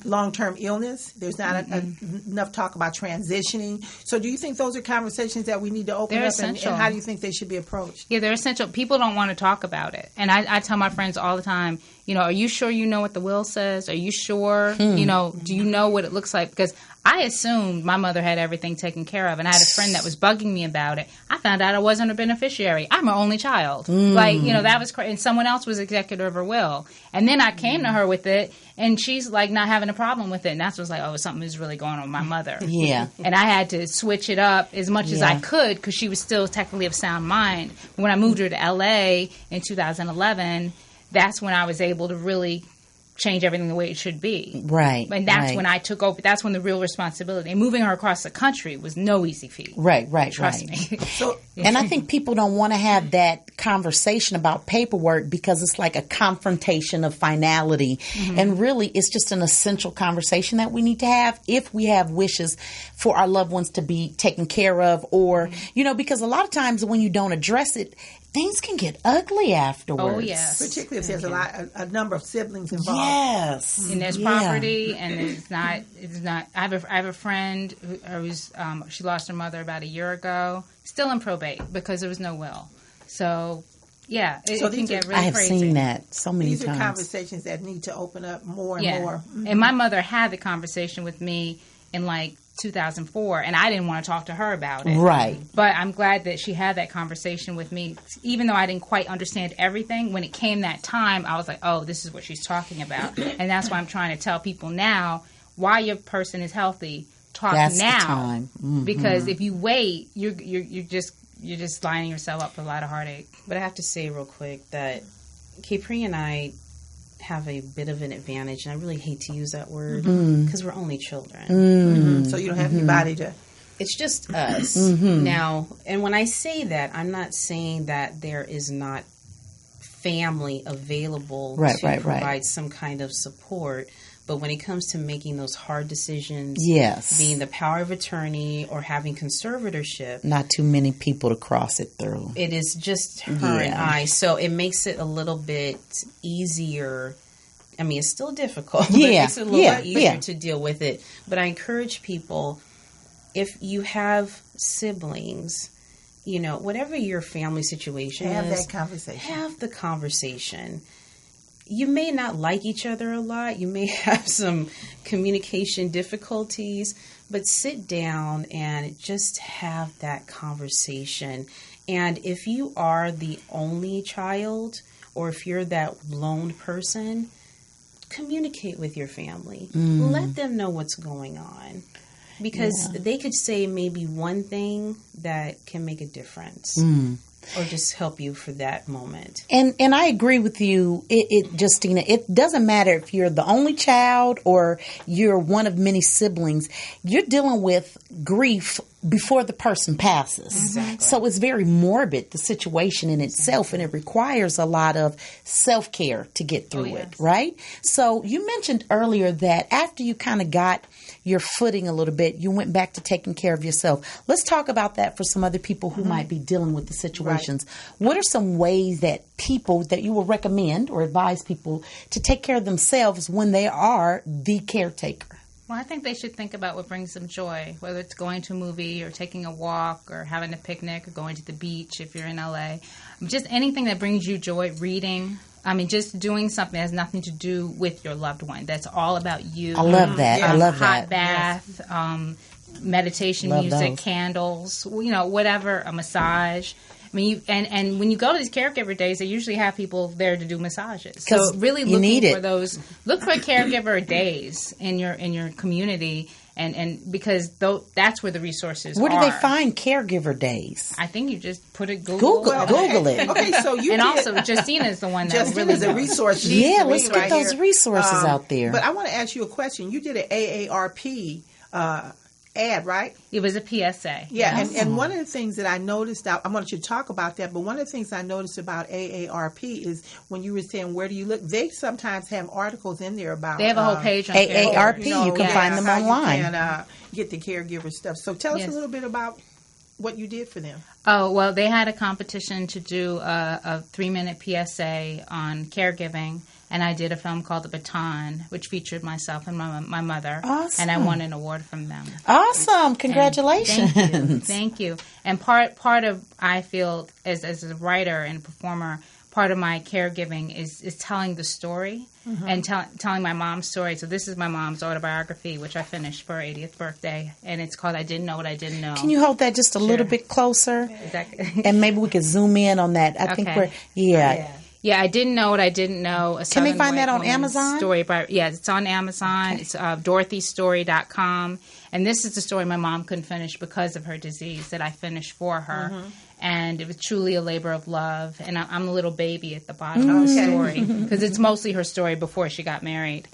long-term illness. There's not enough talk about transitioning. So do you think those are conversations that we need to open They're up, essential. and how do you think they should be approached? Yeah, they're essential. People don't want to talk about it. And I tell my friends all the time, you know, are you sure you know what the will says? Are you sure? You know, do you know what it looks like? Because I assumed my mother had everything taken care of, and I had a friend that was bugging me about it. I found out I wasn't a beneficiary. I'm her only child. Like, you know, that was crazy. And someone else was executor of her will. And then I came to her with it, and she's like not having a problem with it. And that's was like, oh, something is really going on with my mother. Yeah. And I had to switch it up as much as I could, because she was still technically of sound mind. When I moved her to L.A. in 2011, that's when I was able to really change everything the way it should be. Right. And that's when I took over. That's when the real responsibility. And moving her across the country was no easy feat. Right. Trust me. So And I think people don't want to have that conversation about paperwork, because it's like a confrontation of finality. And really, it's just an essential conversation that we need to have if we have wishes for our loved ones to be taken care of, or, you know, because a lot of times when you don't address it, things can get ugly afterwards. Oh, yes. particularly if there's a number of siblings involved. Yes. And there's property, and it's not. I have a friend who's she lost her mother about a year ago, still in probate because there was no will. So yeah, it can get really I have crazy. seen that so many These times. are conversations that need to open up more and Yeah. more. And my mother had the conversation with me in like 2004, and I didn't want to talk to her about it. Right. But I'm glad that she had that conversation with me, even though I didn't quite understand everything. When it came that time, I was like, oh, this is what she's talking about. And that's why I'm trying to tell people now, while your person is healthy, talk That's now. the time. Because if you wait, you're just lining yourself up for a lot of heartache. But I have to say real quick that Capri and I have a bit of an advantage, and I really hate to use that word because we're only children. So you don't have anybody to. It's just us. Now, and when I say that, I'm not saying that there is not family available to provide some kind of support, But when it comes to making those hard decisions, Yes. being the power of attorney or having conservatorship, Not too many people to cross it through. it is just her and I. So it makes it a little bit easier. I mean, it's still difficult. But it Yeah, makes it a little yeah, bit easier yeah. to deal with it. But I encourage people, if you have siblings, you know, whatever your family situation Have is, that conversation. have the conversation. You may not like each other a lot. You may have some communication difficulties, but sit down and just have that conversation. And if you are the only child, or if you're that lone person, communicate with your family. Let them know what's going on. Because they could say maybe one thing that can make a difference. Or just help you for that moment. And I agree with you, Justina. It doesn't matter if you're the only child or you're one of many siblings. You're dealing with grief before the person passes. Exactly. So it's very morbid, the situation in itself, and it requires a lot of self-care to get through it, right? So you mentioned earlier that after you kind of got your footing a little bit, you went back to taking care of yourself. Let's talk about that for some other people who might be dealing with the situations. Right. What are some ways that people that you will recommend or advise people to take care of themselves when they are the caretaker? Well, I think they should think about what brings them joy, whether it's going to a movie or taking a walk or having a picnic or going to the beach if you're in LA. Just anything that brings you joy, reading. I mean, just doing something that has nothing to do with your loved one. That's all about you. I love that. I love hot that. bath, meditation Love music, those. candles, you know, whatever, a massage. I mean, and when you go to these caregiver days, they usually have people there to do massages. So really you need looking for it. those, look for caregiver days in your community, and because that's where the resources Where do are. they find caregiver days? I think you just put it Google it. Okay, so you and did, also Justina is the one that Justin really is a knows. resource. She's Yeah, the let's lead get right those here. resources out there. But I want to ask you a question. You did an AARP ad, right? It was a PSA. Yeah, and one of the things that I noticed, I wanted you to talk about that, but one of the things I noticed about AARP is when you were saying, where do you look? They sometimes have articles in there about... They have a whole page on AARP, caregivers. you can find them how online. You can get the caregiver stuff. So tell us Yes. a little bit about what you did for them. Oh, well, they had a competition to do a 3-minute PSA on caregiving, and I did a film called The Baton, which featured myself and my mother. Awesome. And I won an award from them. Awesome. Congratulations. Thank you. And part of, I feel, as a writer and performer, part of my caregiving is telling the story and telling my mom's story. So this is my mom's autobiography, which I finished for her 80th birthday, and it's called I Didn't Know What I Didn't Know. Can you hold that just a little bit closer? Exactly. And maybe we could zoom in on that. I think we're, Yeah, I Didn't Know What I Didn't Know. Can they find that on Amazon? Story it's on Amazon. Okay. It's dorothystory.com. And this is the story my mom couldn't finish because of her disease that I finished for her. And it was truly a labor of love. And I'm the little baby at the bottom of the story because it's mostly her story before she got married.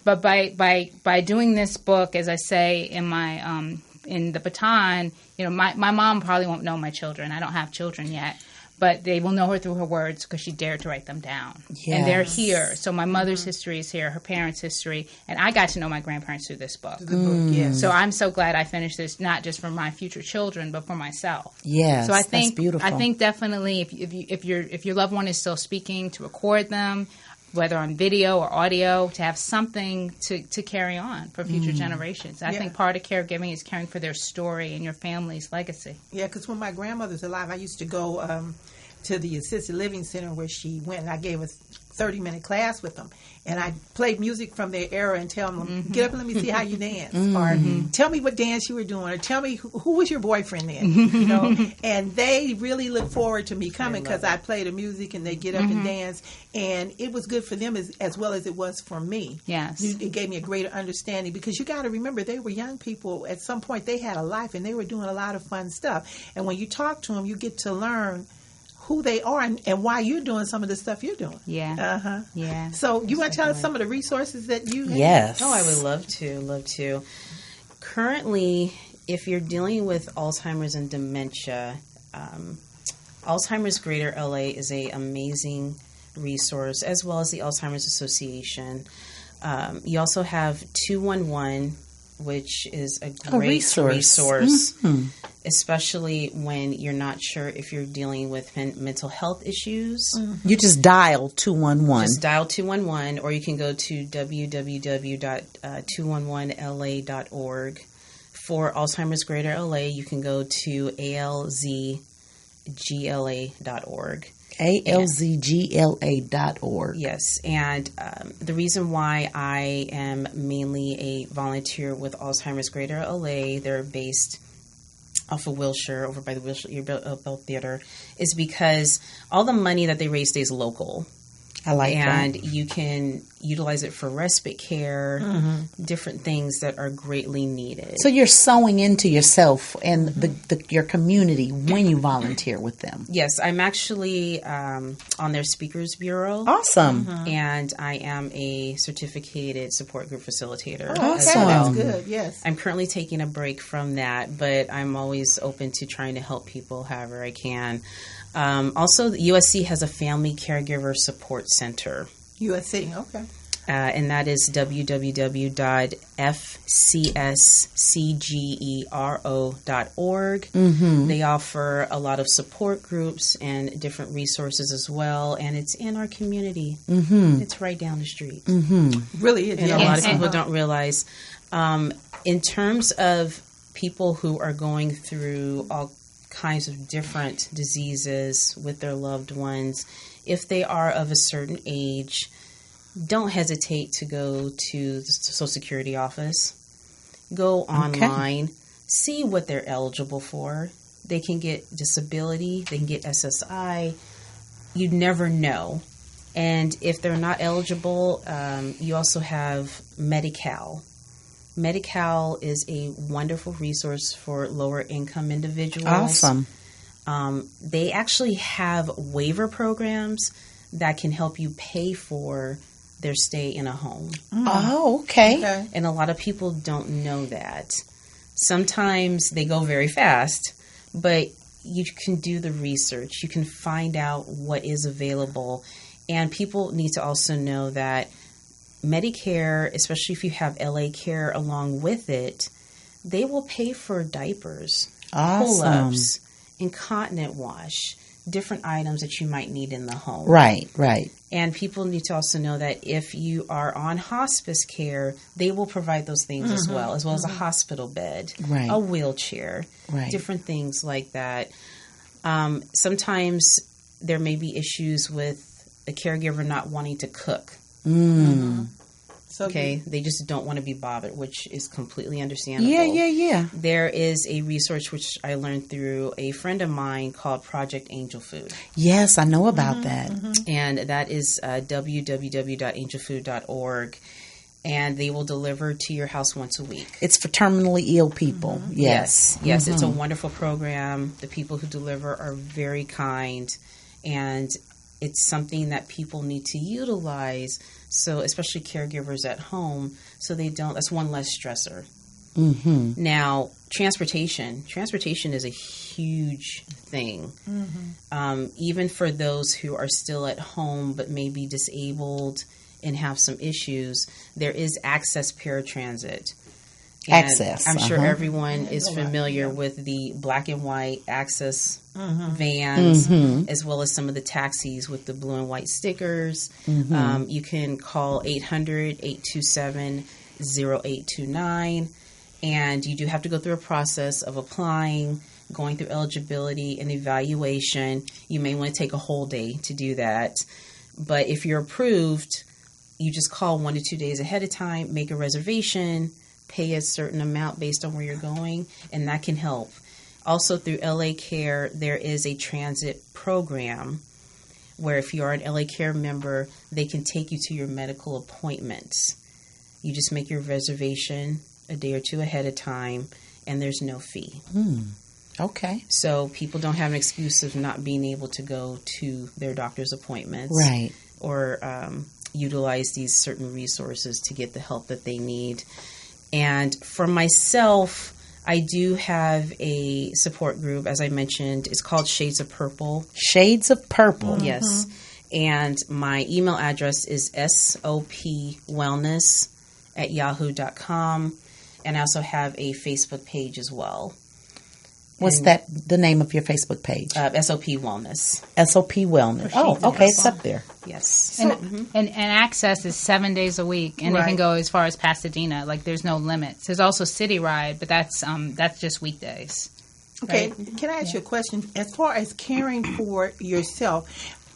But by doing this book, as I say in my in The Baton, you know, my mom probably won't know my children. I don't have children yet. But they will know her through her words because she dared to write them down. Yes. And they're here. So my mother's history is here, her parents' history. And I got to know my grandparents through this book. Yes. So I'm so glad I finished this, not just for my future children, but for myself. Yes, so I think, that's beautiful. I think definitely if your loved one is still speaking, to record them, whether on video or audio, to have something to carry on for future generations. I think part of caregiving is caring for their story and your family's legacy. Yeah, because when my grandmother's alive, I used to go to the assisted living center where she went, and I gave a 30-minute class with them. And I played music from their era and tell them, get up and let me see how you dance. Or tell me what dance you were doing. Or tell me who was your boyfriend then. You know? And they really look forward to me coming because I play the music and they get up and dance. And it was good for them as well as it was for me. Yes. It gave me a greater understanding because you got to remember they were young people. At some point they had a life and they were doing a lot of fun stuff. And when you talk to them, you get to learn who they are and why you're doing some of the stuff you're doing. Yeah. Yeah. So you want to tell us some of the resources that you have? Yes. Oh, I would love to. Currently, if you're dealing with Alzheimer's and dementia, Alzheimer's Greater LA is an amazing resource, as well as the Alzheimer's Association. You also have 211, which is a great resource, especially when you're not sure if you're dealing with mental health issues. You just dial 211. Just dial 211, or you can go to www.211la.org. For Alzheimer's Greater LA, you can go to alzgla.org. alzgla.org. Yes, and the reason why I am mainly a volunteer with Alzheimer's Greater LA, they're based off of Wilshire, over by the Wilshire Bell Theater, is because all the money that they raise stays local. I like that. And you can utilize it for respite care, different things that are greatly needed. So you're sewing into yourself and your community when you volunteer with them. Yes, I'm actually on their speakers bureau. Awesome. And I am a certificated support group facilitator. Awesome. That's good. Yes. I'm currently taking a break from that, but I'm always open to trying to help people however I can. Also, the USC has a family caregiver support center. USC, okay. And that is www.fcscgero.org. They offer a lot of support groups and different resources as well, and it's in our community. It's right down the street. Really is. And a lot of people don't realize. In terms of people who are going through all kinds of different diseases with their loved ones, if they are of a certain age, don't hesitate to go to the Social Security office. Go online, see what they're eligible for. They can get disability, they can get SSI. You never know. And if they're not eligible, you also have Medi-Cal. Medi-Cal is a wonderful resource for lower income individuals. Awesome. They actually have waiver programs that can help you pay for their stay in a home. Oh, okay. And a lot of people don't know that. Sometimes they go very fast, but you can do the research. You can find out what is available. And people need to also know that Medicare, especially if you have LA Care along with it, they will pay for diapers, pull-ups, incontinent wash, different items that you might need in the home. Right. And people need to also know that if you are on hospice care, they will provide those things as well as a hospital bed, a wheelchair, different things like that. Sometimes there may be issues with a caregiver not wanting to cook. Okay, they just don't want to be bothered, which is completely understandable. Yeah. There is a resource which I learned through a friend of mine called Project Angel Food. Yes, I know about that. And that is www.angelfood.org. And they will deliver to your house once a week. It's for terminally ill people. Yes, it's a wonderful program. The people who deliver are very kind, and it's something that people need to utilize. So, especially caregivers at home, so they don't. That's one less stressor. Now, transportation is a huge thing. Even for those who are still at home but may be disabled and have some issues, there is Access Paratransit. And I'm sure everyone is familiar with the black and white Access vans, as well as some of the taxis with the blue and white stickers. You can call 800-827-0829, and you do have to go through a process of applying, going through eligibility and evaluation. You may want to take a whole day to do that. But if you're approved, you just call 1 to 2 days ahead of time, make a reservation, pay a certain amount based on where you're going, and that can help. Also, through LA Care, there is a transit program where if you are an LA Care member, they can take you to your medical appointments. You just make your reservation a day or two ahead of time, and there's no fee. Okay. So people don't have an excuse of not being able to go to their doctor's appointments. Right. Or utilize these certain resources to get the help that they need. And for myself, I do have a support group, as I mentioned. It's called Shades of Purple. Shades of Purple. Yes. And my email address is sopwellness@yahoo.com. And I also have a Facebook page as well. What's that? The name of your Facebook page? SOP Wellness. SOP Wellness. Oh, okay, it's up there. Yes. And access is 7 days a week, and it can go as far as Pasadena. Like, there's no limits. There's also City Ride, but that's just weekdays. Okay, Right? can I ask you a question? As far as caring for yourself,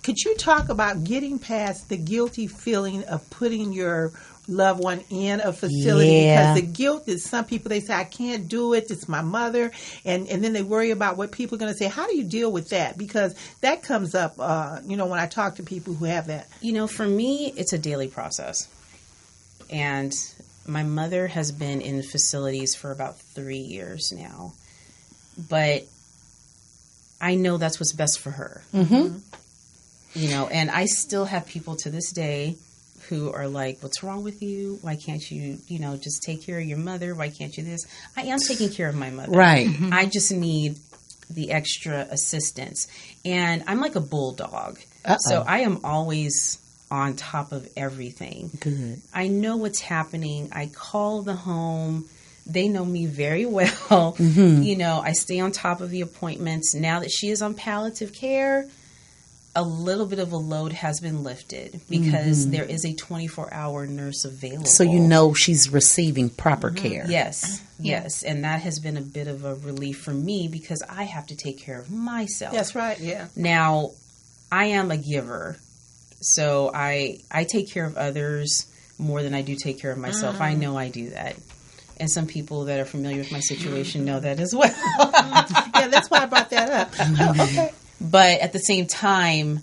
could you talk about getting past the guilty feeling of putting your loved one in a facility? Yeah. Because the guilt is, some people, they say, I can't do it, it's my mother, and then they worry about what people are going to say. How do you deal with that? Because that comes up, when I talk to people who have that. For me, it's a daily process. And my mother has been in facilities for about 3 years now. But I know that's what's best for her. Mm-hmm. And I still have people to this day who are like, what's wrong with you? Why can't you, just take care of your mother? Why can't you this? I am taking care of my mother. Right. I just need the extra assistance. And I'm like a bulldog. So I am always on top of everything. Good. I know what's happening. I call the home. They know me very well. Mm-hmm. I stay on top of the appointments. Now that she is on palliative care, a little bit of a load has been lifted because there is a 24-hour nurse available. So she's receiving proper care. Yes, yes. And that has been a bit of a relief for me because I have to take care of myself. That's right, yeah. Now, I am a giver. So I take care of others more than I do take care of myself. I know I do that. And some people that are familiar with my situation know that as well. Yeah, that's why I brought that up. Okay. But at the same time,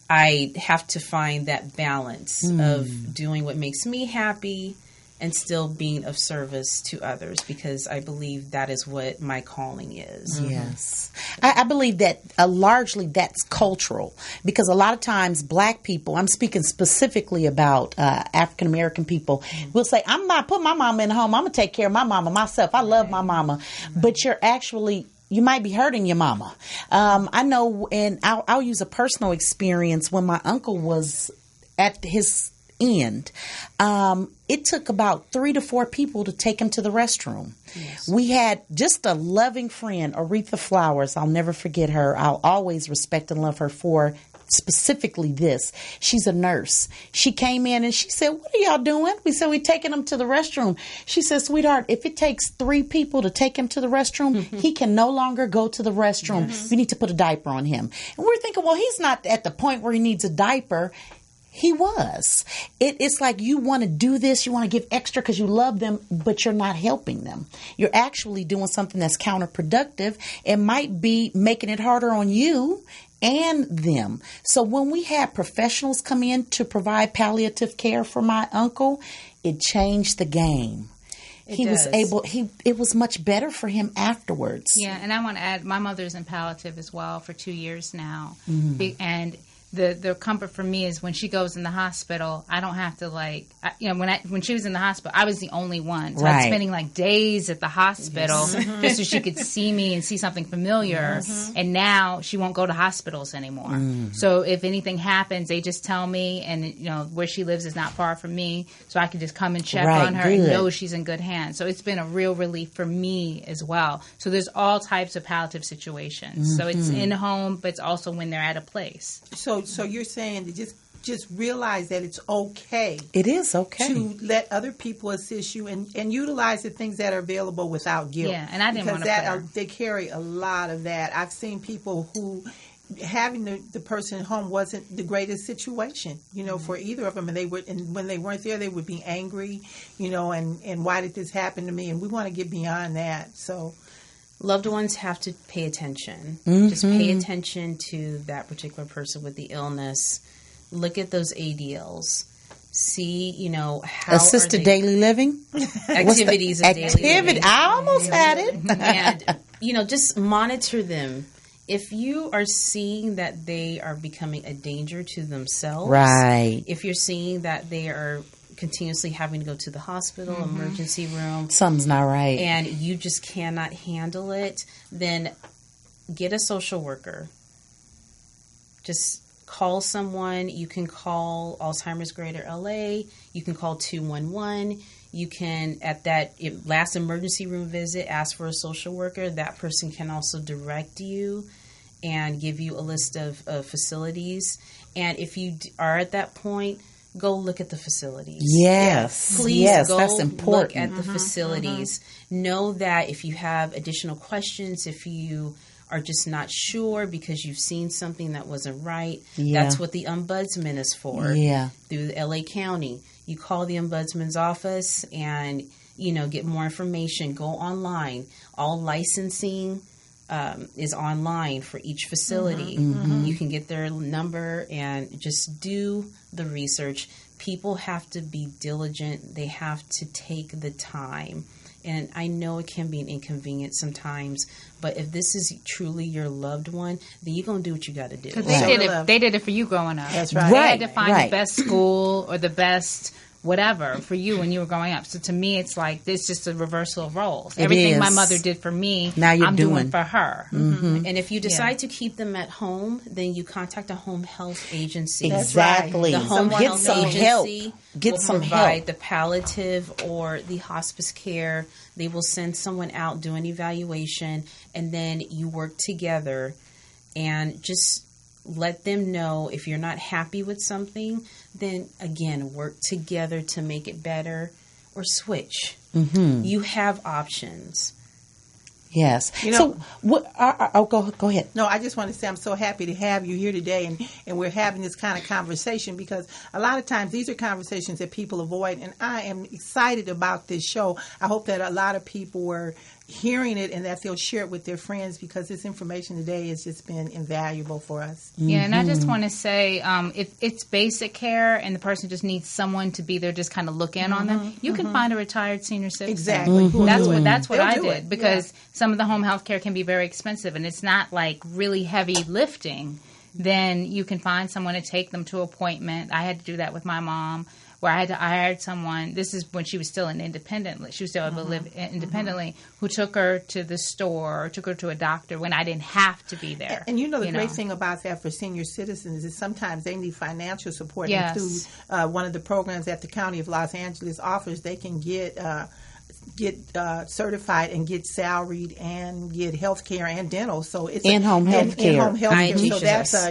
I have to find that balance of doing what makes me happy and still being of service to others because I believe that is what my calling is. Yes. I believe that largely that's cultural because a lot of times Black people, I'm speaking specifically about African American people, will say, I'm not putting my mama in the home. I'm going to take care of my mama myself. I love my mama. But you might be hurting your mama. I know, and I'll use a personal experience when my uncle was at his end. It took about 3 to 4 people to take him to the restroom. Yes. We had just a loving friend, Aretha Flowers. I'll never forget her. I'll always respect and love her for specifically this. She's a nurse. She came in and she said, what are y'all doing? We said, we're taking him to the restroom. She said, sweetheart, if it takes 3 people to take him to the restroom, he can no longer go to the restroom. Yes. We need to put a diaper on him. And we're thinking, well, he's not at the point where he needs a diaper. He was. It's like you want to do this, you want to give extra because you love them, but you're not helping them. You're actually doing something that's counterproductive. It might be making it harder on you and them. So when we had professionals come in to provide palliative care for my uncle, it changed the game. It was much better for him afterwards. Yeah, and I want to add, my mother's in palliative as well for 2 years now. And the comfort for me is when she goes in the hospital, I don't have to when she was in the hospital, I was the only one. So I was spending days at the hospital just so she could see me and see something familiar. And now she won't go to hospitals anymore. So if anything happens, they just tell me, and where she lives is not far from me, so I can just come and check on her and know she's in good hands. So it's been a real relief for me as well. So there's all types of palliative situations. So it's in home, but it's also when they're at a place. So you're saying to just realize that it's okay. It is okay to let other people assist you and utilize the things that are available without guilt. Yeah, and I didn't want to they carry a lot of that. I've seen people who having the person at home wasn't the greatest situation, for either of them, and when they weren't there, they would be angry, and why did this happen to me? And we want to get beyond that. So. Loved ones have to pay attention. Just pay attention to that particular person with the illness. Look at those ADLs. See, how assisted daily living activities of daily living. I almost had it. And just monitor them. If you are seeing that they are becoming a danger to themselves, right? If you're seeing that they are continuously having to go to the hospital, emergency room, something's not right, and you just cannot handle it, then get a social worker. Just call someone. You can call Alzheimer's Greater LA. You can call 211. You can, at that last emergency room visit, ask for a social worker. That person can also direct you and give you a list of facilities. And if you are at that point, go look at the facilities. Yes. Please go that's important. look at the facilities. Know that if you have additional questions, if you are just not sure because you've seen something that wasn't right, that's what the ombudsman is for. Through the LA County. You call the ombudsman's office and, get more information. Go online. All licensing is online for each facility. You can get their number and just do the research. People have to be diligent. They have to take the time. And I know it can be an inconvenience sometimes, but if this is truly your loved one, then you're going to do what you got to do. Because they did it for you growing up. That's right. They had to find the best school or the best whatever for you when you were growing up. So to me, it's like it's just a reversal of roles. Everything my mother did for me, now I'm doing for her. And if you decide to keep them at home, then you contact a home health agency. Exactly. The home health agency Get will some provide help. the palliative or the hospice care. They will send someone out, do an evaluation, and then you work together and just let them know if you're not happy with something, then again, work together to make it better or switch. You have options. Yes. So, go ahead. No, I just want to say I'm so happy to have you here today, and we're having this kind of conversation because a lot of times these are conversations that people avoid, and I am excited about this show. I hope that a lot of people were hearing it and that they'll share it with their friends because this information today has just been invaluable for us. Yeah, and I just want to say if it's basic care and the person just needs someone to be there, just kind of look in on them, you can find a retired senior citizen. Exactly. That's what I do did it. because some of the home health care can be very expensive and it's not like really heavy lifting. Then you can find someone to take them to appointment. I had to do that with my mom. Where I hired someone, this is when she was still independently, she was still able to live independently, who took her to the store or took her to a doctor when I didn't have to be there. And the great thing about that for senior citizens is sometimes they need financial support. Yes. And through one of the programs that the County of Los Angeles offers, they can get certified and get salaried and get health care and dental. So it's in-home health care. In-home health care. So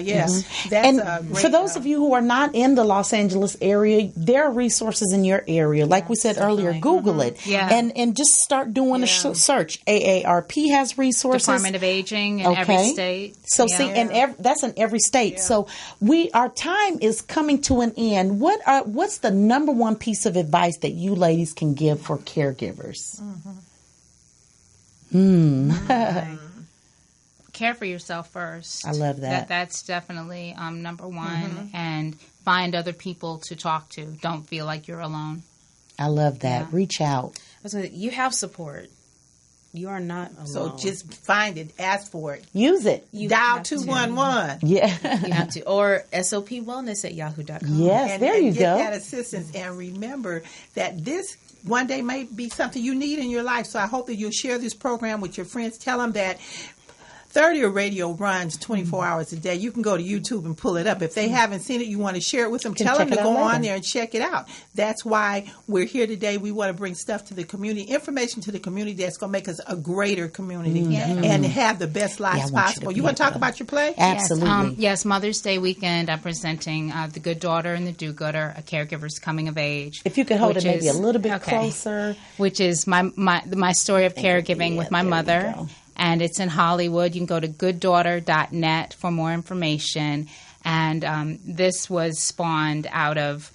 that's and for those of you who are not in the Los Angeles area, there are resources in your area. Like we said earlier, Google it and just start doing a search. AARP has resources. Department of Aging in every state. So that's in every state. So our time is coming to an end. What's the number one piece of advice that you ladies can give for caregivers? Care for yourself first. I love that. That's definitely number one. And find other people to talk to. Don't feel like you're alone. I love that. Reach out. You have support. You are not alone. So just find it. Ask for it. Use it. Dial 211. Yeah. You have to. Or sopwellness@yahoo.com. Yes, there you get go. That assistance. And remember that this one day may be something you need in your life. So I hope that you'll share this program with your friends. Tell them that 30 Radio runs 24 hours a day. You can go to YouTube and pull it up. If they haven't seen it, you want to share it with them, tell them to go on there and check it out. That's why we're here today. We want to bring stuff to the community, information to the community that's going to make us a greater community and have the best lives possible. You want to talk about your play? Absolutely. Yes, Mother's Day weekend, I'm presenting The Good Daughter and the Do-Gooder, a caregiver's coming of age. If you could hold it maybe a little bit closer. Which is my story of caregiving with my mother. And it's in Hollywood. You can go to gooddaughter.net for more information. And this was spawned out of,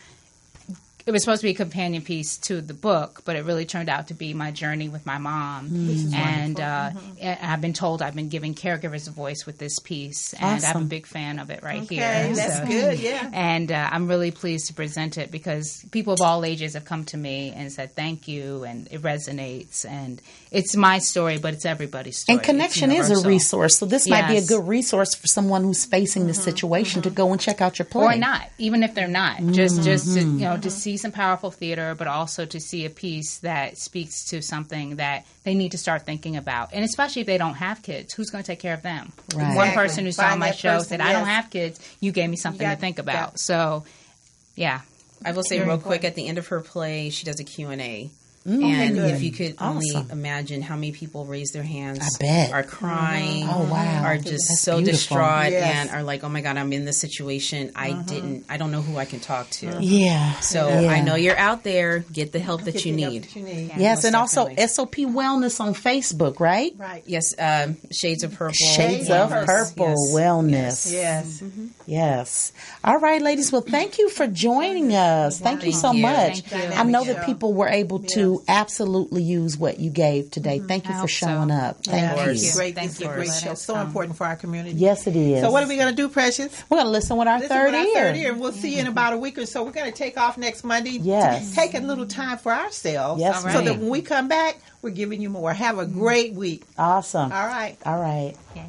it was supposed to be a companion piece to the book, but it really turned out to be my journey with my mom. And I've been told I've been giving caregivers a voice with this piece. And I'm a big fan of it here. That's good, And I'm really pleased to present it because people of all ages have come to me and said thank you, and it resonates. And it's my story, but it's everybody's story. And Connection is a resource. So this might be a good resource for someone who's facing this situation to go and check out your play. Or not, even if they're not. Just to see decent, powerful theater, but also to see a piece that speaks to something that they need to start thinking about. And especially if they don't have kids, who's going to take care of them? Right. One Exactly. person who saw Find my that show person, said, I don't have kids. You gave me something to think got about. it. So, yeah. I will say Very real quick, important. at the end of her play, she does a Q&A. Okay, And good. if you could only Awesome. imagine how many people raise their hands, I bet. are crying, Oh, wow. are just That's so beautiful. distraught, Yes. and are like, oh my God, I'm in this situation. I don't know who I can talk to. Yeah. So Yeah. I know you're out there. Get the help that Get you the help need. that you need. Yes, most and also definitely. SOP Wellness on Facebook, right? Right. Yes, Shades of Purple. Shades Yeah. of Purple Yes. Wellness. Yes. Yes. All right, ladies. Well, thank you for joining us. Thank you so you. much. Thank you. I know Show. that people were able to absolutely use what you gave today. Thank you I for hope showing so. up. Yeah, Thank Thank you. you. Great. Thank This is you a for great letting show. us So come. important for our community. Yes, it is. So what are we going to do, Precious? We're going to listen with our Listen third with our ear. third ear, and we'll see you in about a week or so. We're going to take off next Monday. Yes. To take a little time for ourselves. Yes, So ma'am. that when we come back, we're giving you more. Have a great week. Awesome. All right. All right. Okay.